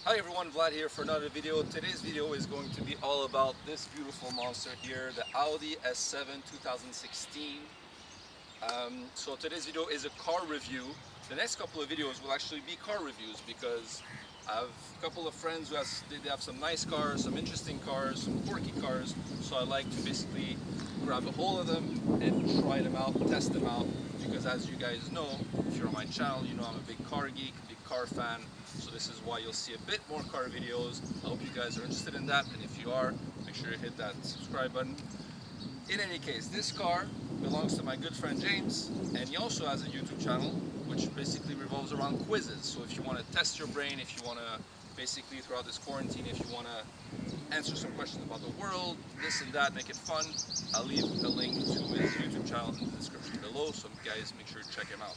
Hi everyone, Vlad here for another video. Today's video is going to be all about this beautiful monster here, the Audi S7 2016. So today's video is a car review. The next couple of videos will actually be car reviews because I have a couple of friends who they have some nice cars, some interesting cars, some quirky cars. So I like to basically grab a hold of them and try them out, test them out. Because as you guys know, if you're on my channel, you know I'm a big car geek, big car fan. So this is why you'll see a bit more car videos. I hope you guys are interested in that. And if you are, make sure you hit that subscribe button. In any case, this car belongs to my good friend James, and he also has a YouTube channel which basically revolves around quizzes. So if you want to test your brain, if you want to basically throughout this quarantine, if you want to answer some questions about the world, this and that, make it fun, I'll leave a link to his YouTube channel in the description below, so guys make sure to check him out.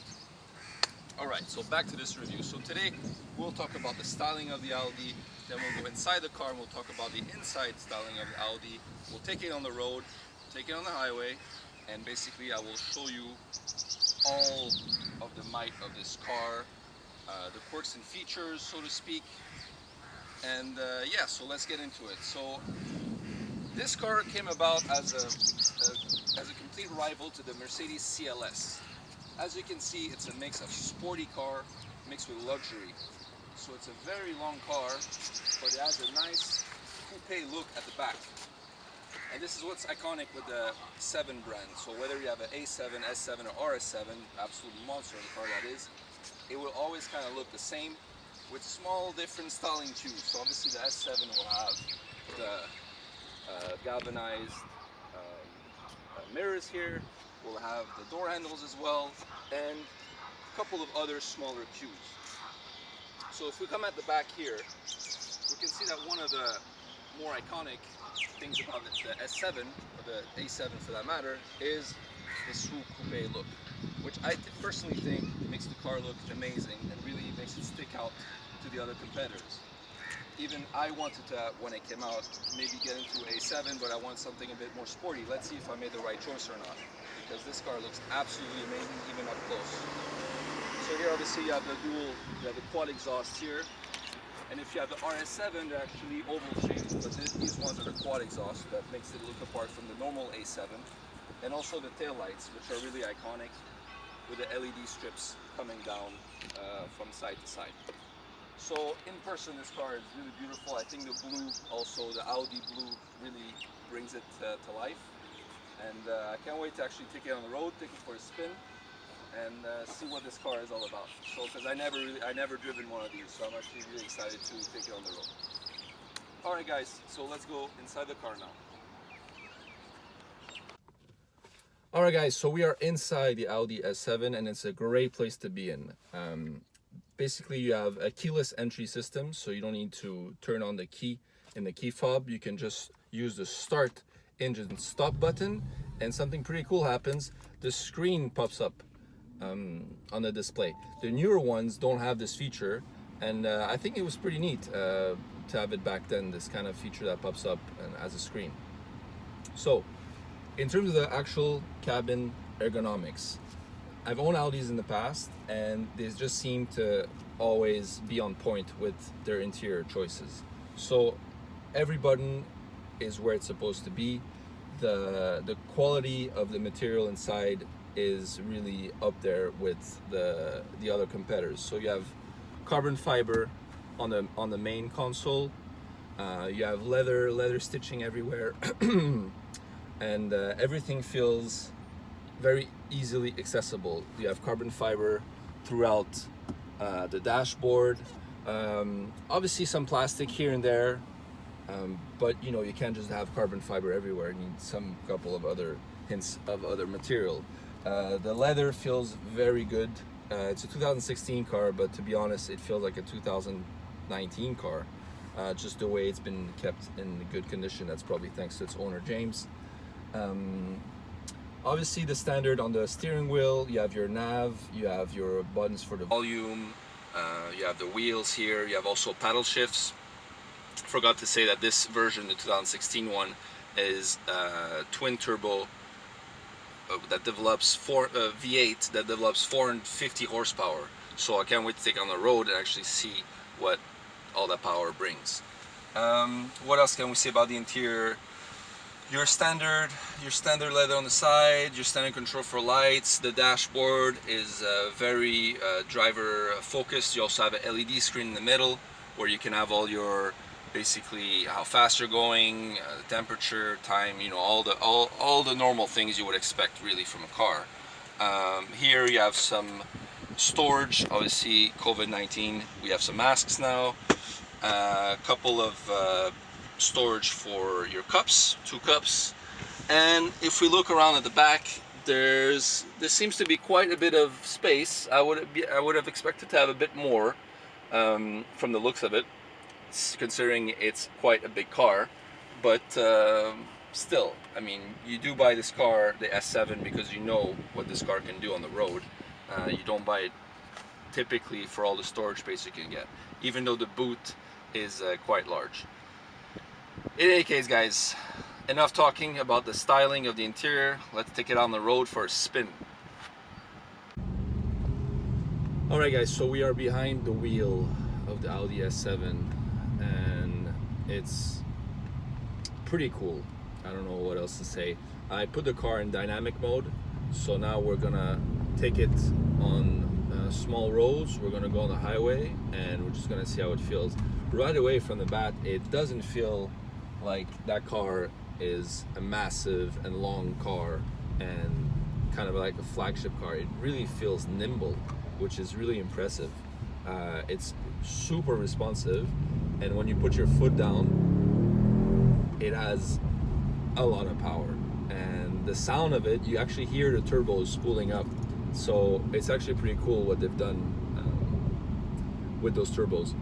Alright, so back to this review. So today we'll talk about the styling of the Audi, then we'll go inside the car and we'll talk about the inside styling of the Audi. We'll take it on the road, take it on the highway, and basically I will show you all of the might of this car, the quirks and features, so to speak. And yeah, so let's get into it. So this car came about as a complete rival to the Mercedes CLS. As you can see, it's a mix of sporty car mixed with luxury. So it's a very long car, but it has a nice coupe look at the back. And this is what's iconic with the 7 brand. So whether you have an A7, S7 or RS7, absolute monster of a car that is, it will always kind of look the same with small different styling cues. So obviously the S7 will have the galvanized mirrors here. We'll have the door handles as well, and a couple of other smaller cues. So if we come at the back here, we can see that one of the more iconic things about the S7, or the A7 for that matter, is the swoop coupe look, which I personally think makes the car look amazing and really makes it stick out to the other competitors. Even I wanted to, when it came out, maybe get into A7, but I want something a bit more sporty. Let's see if I made the right choice or not, because this car looks absolutely amazing, even up close. So here, obviously, you have the quad exhaust here, and if you have the RS7, they're actually oval shaped, but these ones are the quad exhaust, so that makes it look apart from the normal A7, and also the tail lights, which are really iconic, with the LED strips coming down from side to side. So in person, this car is really beautiful. I think the blue, also the Audi blue, really brings it to life. And I can't wait to actually take it on the road, take it for a spin, and see what this car is all about. So, because I never driven one of these, so I'm actually really excited to take it on the road. All right, guys. So let's go inside the car now. All right, guys. So we are inside the Audi S7, and it's a great place to be in. Basically, you have a keyless entry system, so you don't need to turn on the key in the key fob. You can just use the start engine stop button, and something pretty cool happens. The screen pops up on the display. The newer ones don't have this feature, and I think it was pretty neat to have it back then, this kind of feature that pops up as a screen. So, in terms of the actual cabin ergonomics, I've owned Audis in the past, and they just seem to always be on point with their interior choices. So every button is where it's supposed to be. The quality of the material inside is really up there with the other competitors. So you have carbon fiber on the main console. You have leather stitching everywhere, and everything feels very easily accessible. You have carbon fiber throughout the dashboard. Obviously some plastic here and there, but you know, you can't just have carbon fiber everywhere. You need some couple of other hints of other material. The leather feels very good. It's a 2016 car, but to be honest, it feels like a 2019 car. Just the way it's been kept in good condition. That's probably thanks to its owner, James. Obviously the standard on the steering wheel, you have your nav, you have your buttons for the volume, you have the wheels here, you have also paddle shifts. Forgot to say that this version, the 2016 one, is twin turbo that develops V8 that develops 450 horsepower. So I can't wait to take it on the road and actually see what all that power brings. What else can we say about the interior? Your standard leather on the side, your standard control for lights. The dashboard is very driver focused. You also have an LED screen in the middle where you can have all your, basically how fast you're going, the temperature, time, you know, all the normal things you would expect really from a car. Here you have some storage, obviously COVID-19. We have some masks now, a couple of storage for your cups, 2 cups, and if we look around at the back, there seems to be quite a bit of space. I would have expected to have a bit more from the looks of it, considering it's quite a big car, but still, I mean, you do buy this car, the S7, because you know what this car can do on the road. You don't buy it typically for all the storage space you can get, even though the boot is quite large. In any case, guys, enough talking about the styling of the interior. Let's take it on the road for a spin. Alright guys, so we are behind the wheel of the Audi S7 and it's pretty cool. I don't know what else to say. I put the car in dynamic mode, so now we're gonna take it on small roads. We're gonna go on the highway and we're just gonna see how it feels. Right away from the bat, it doesn't feel like that car is a massive and long car and kind of like a flagship car. It really feels nimble, which is really impressive. It's super responsive, and when you put your foot down, it has a lot of power, and the sound of it, you actually hear the turbos spooling up. So it's actually pretty cool what they've done with those turbos,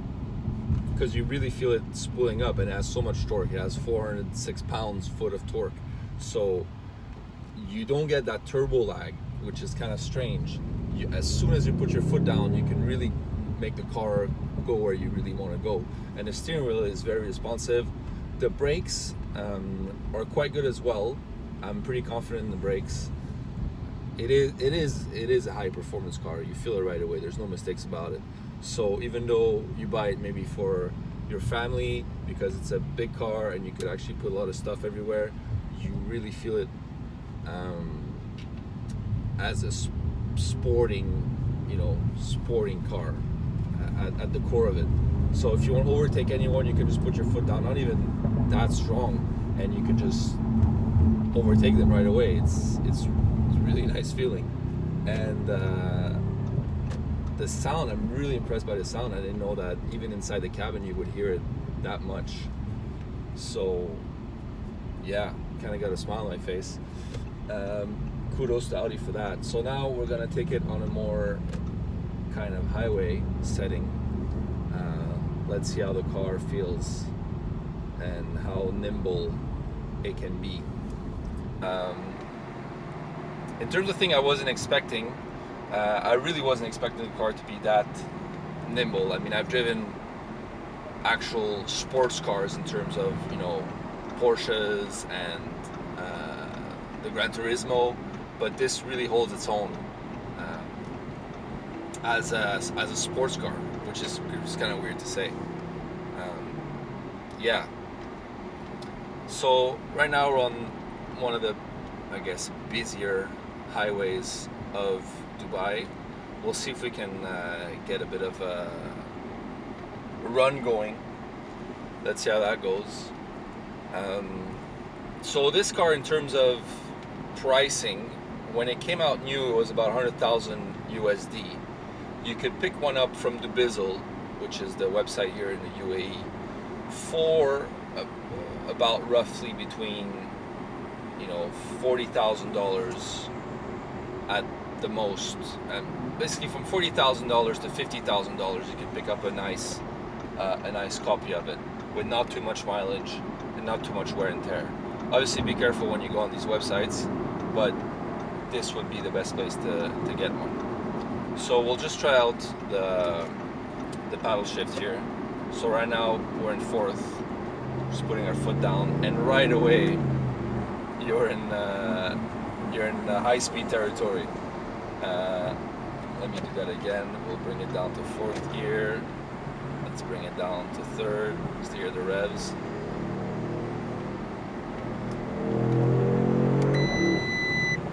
because you really feel it spooling up, and it has so much torque. It has 406 pounds-foot of torque, so you don't get that turbo lag, which is kind of strange. As soon as you put your foot down, you can really make the car go where you really want to go, and the steering wheel is very responsive. The brakes are quite good as well. I'm pretty confident in the brakes. It is a high performance car. You feel it right away. There's no mistakes about it. So even though you buy it maybe for your family because it's a big car and you could actually put a lot of stuff everywhere, you really feel it as a sporting, you know, sporting car at the core of it. So if you want to overtake anyone, you can just put your foot down, not even that strong, and you can just overtake them right away. It's really nice feeling. And the sound, I'm really impressed by the sound. I didn't know that even inside the cabin you would hear it that much. So yeah, kind of got a smile on my face. Kudos to Audi for that. So now we're gonna take it on a more kind of highway setting. Let's see how the car feels and how nimble it can be. In terms of thing I wasn't expecting, I really wasn't expecting the car to be that nimble. I mean, I've driven actual sports cars in terms of, you know, Porsches and the Gran Turismo, but this really holds its own as a sports car, which is kind of weird to say. Yeah. So right now we're on one of the, I guess, busier highways of Dubai. We'll see if we can get a bit of a run going. Let's see how that goes. So this car, in terms of pricing, when it came out new, it was about 100,000 USD. You could pick one up from DubaiVlad, which is the website here in the UAE, for about roughly between, you know, $40,000 at the most. And basically from $40,000 to $50,000, you can pick up a nice copy of it with not too much mileage and not too much wear and tear. Obviously, be careful when you go on these websites, but this would be the best place to get one. So we'll just try out the paddle shift here. So right now we're in fourth, just putting our foot down, and right away you're in high-speed territory. Let me do that again. We'll bring it down to fourth gear. Let's bring it down to third, just to hear the revs.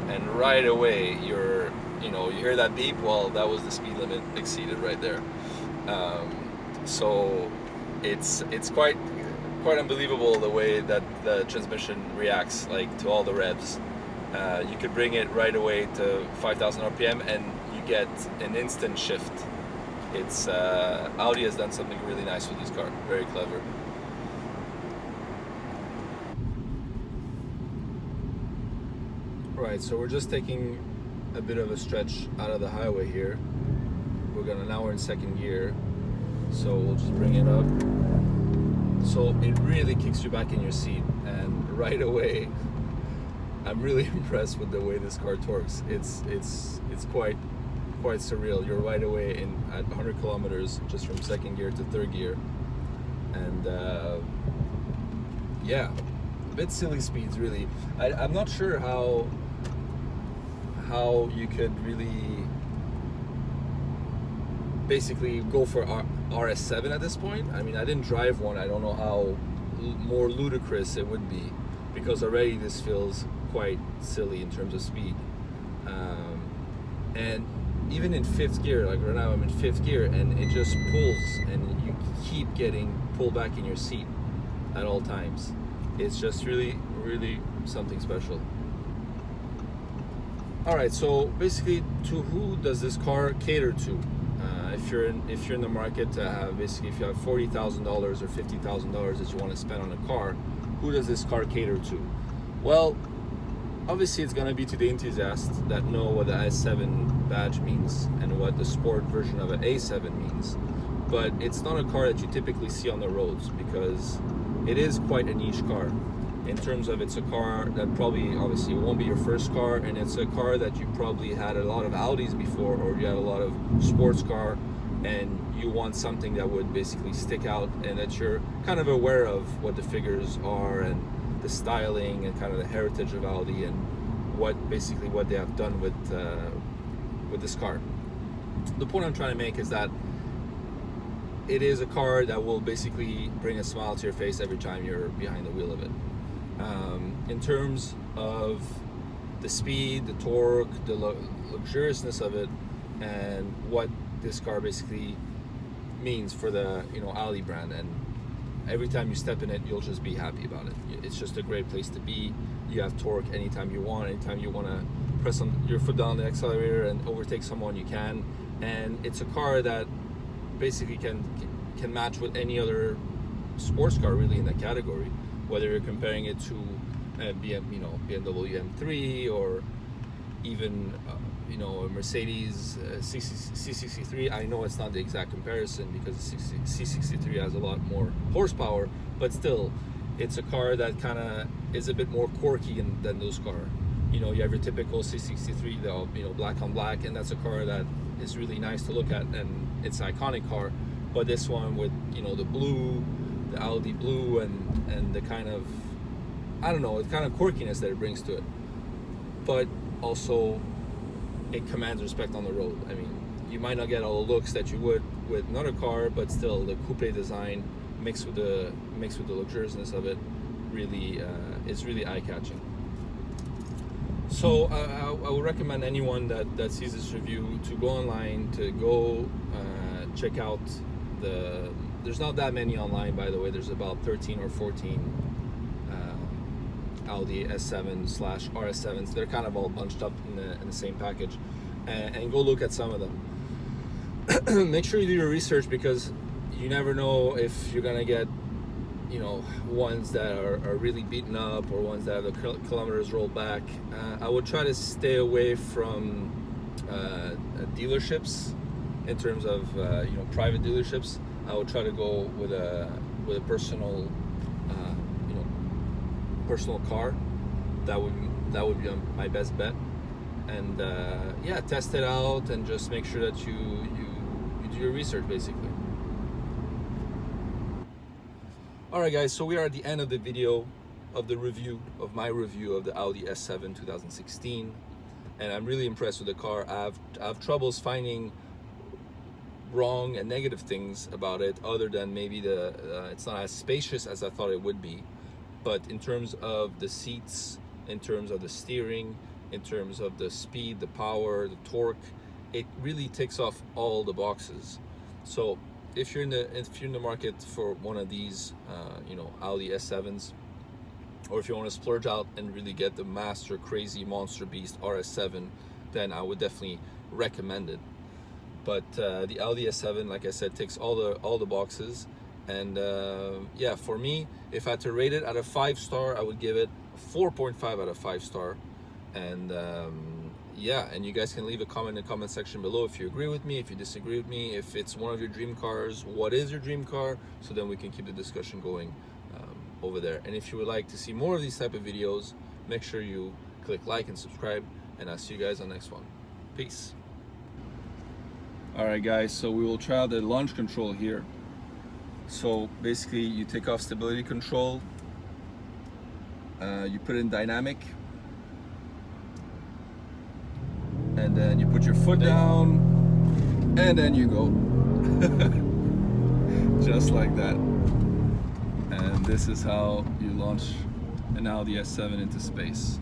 And right away, you hear that beep. Well, that was the speed limit exceeded right there. So it's quite unbelievable the way that the transmission reacts, like, to all the revs. You could bring it right away to 5,000 RPM and you get an instant shift. It's Audi has done something really nice with this car. Very clever. Right, so we're just taking a bit of a stretch out of the highway here. Now we're in second gear, so we'll just bring it up. So it really kicks you back in your seat, and right away, I'm really impressed with the way this car torques. It's quite surreal. You're right away at 100 kilometers just from second gear to third gear, and yeah, a bit silly speeds really. I'm not sure how you could really basically go for RS7 at this point. I mean, I didn't drive one. I don't know how more ludicrous it would be, because already this feels quite silly in terms of speed. And even in fifth gear, like right now I'm in fifth gear, and it just pulls, and you keep getting pulled back in your seat at all times. It's just really, really something special. All right, so basically, to who does this car cater to? If you're in the market to have, basically, if you have $40,000 or $50,000 that you want to spend on a car, who does this car cater to? Well, obviously it's going to be to the enthusiasts that know what the S7 badge means and what the sport version of an A7 means. But it's not a car that you typically see on the roads, because it is quite a niche car. In terms of, it's a car that probably, obviously, won't be your first car, and it's a car that you probably had a lot of Audis before, or you had a lot of sports car, and you want something that would basically stick out, and that you're kind of aware of what the figures are, and the styling, and kind of the heritage of Audi, and what they have done with this car. The point I'm trying to make is that it is a car that will basically bring a smile to your face every time you're behind the wheel of it. In terms of the speed, the torque, the luxuriousness of it, and what this car basically means for the Audi brand, and every time you step in it, you'll just be happy about it. It's just a great place to be. You have torque anytime you want. Anytime you want to press your foot down the accelerator and overtake someone, you can. And it's a car that basically can match with any other sports car really in that category. Whether you're comparing it to BMW M3, or even a Mercedes C63. I know it's not the exact comparison, because the C63 has a lot more horsepower, but still, it's a car that kind of is a bit more quirky than those cars. You have your typical C63, black on black, and that's a car that is really nice to look at, and it's an iconic car. But this one with the blue, the Audi blue, and the kind of, I don't know, the kind of quirkiness that it brings to it. But also, it commands respect on the road. I mean, you might not get all the looks that you would with another car, but still, the coupe design mixed with the luxuriousness of it really is really eye-catching. So I would recommend anyone that sees this review to go online, to go check out there's not that many online, by the way. There's about 13 or 14 Audi S7/RS7s. They're kind of all bunched up in the same package, and go look at some of them. Make sure you do your research, because you never know if you're gonna get ones that are really beaten up, or ones that have the kilometers rolled back. I would try to stay away from dealerships. In terms of private dealerships, I would try to go with a personal personal car. That would be my best bet. And test it out, and just make sure that you do your research, basically. Alright guys, so we are at the end of the video of my review of the Audi S7 2016, and I'm really impressed with the car. I have troubles finding wrong and negative things about it, other than maybe it's not as spacious as I thought it would be. But in terms of the seats, in terms of the steering, in terms of the speed, the power, the torque, it really ticks off all the boxes. So if you're in the market for one of these, you know, Audi S7s, or if you want to splurge out and really get the master crazy monster beast RS7, then I would definitely recommend it. But the Audi S7, like I said, ticks all the boxes. And yeah, for me, if I had to rate it out of 5 star, I would give it 4.5 out of 5 star. And yeah, and you guys can leave a comment in the comment section below if you agree with me, if you disagree with me, if it's one of your dream cars, what is your dream car, so then we can keep the discussion going over there. And if you would like to see more of these type of videos, make sure you click like and subscribe, and I'll see you guys on the next one. Peace. Alright guys, so we will try out the launch control here. So basically you take off stability control, you put it in dynamic, and then you put your foot down, and then you go. Just like that. And this is how you launch an Audi S7 into space.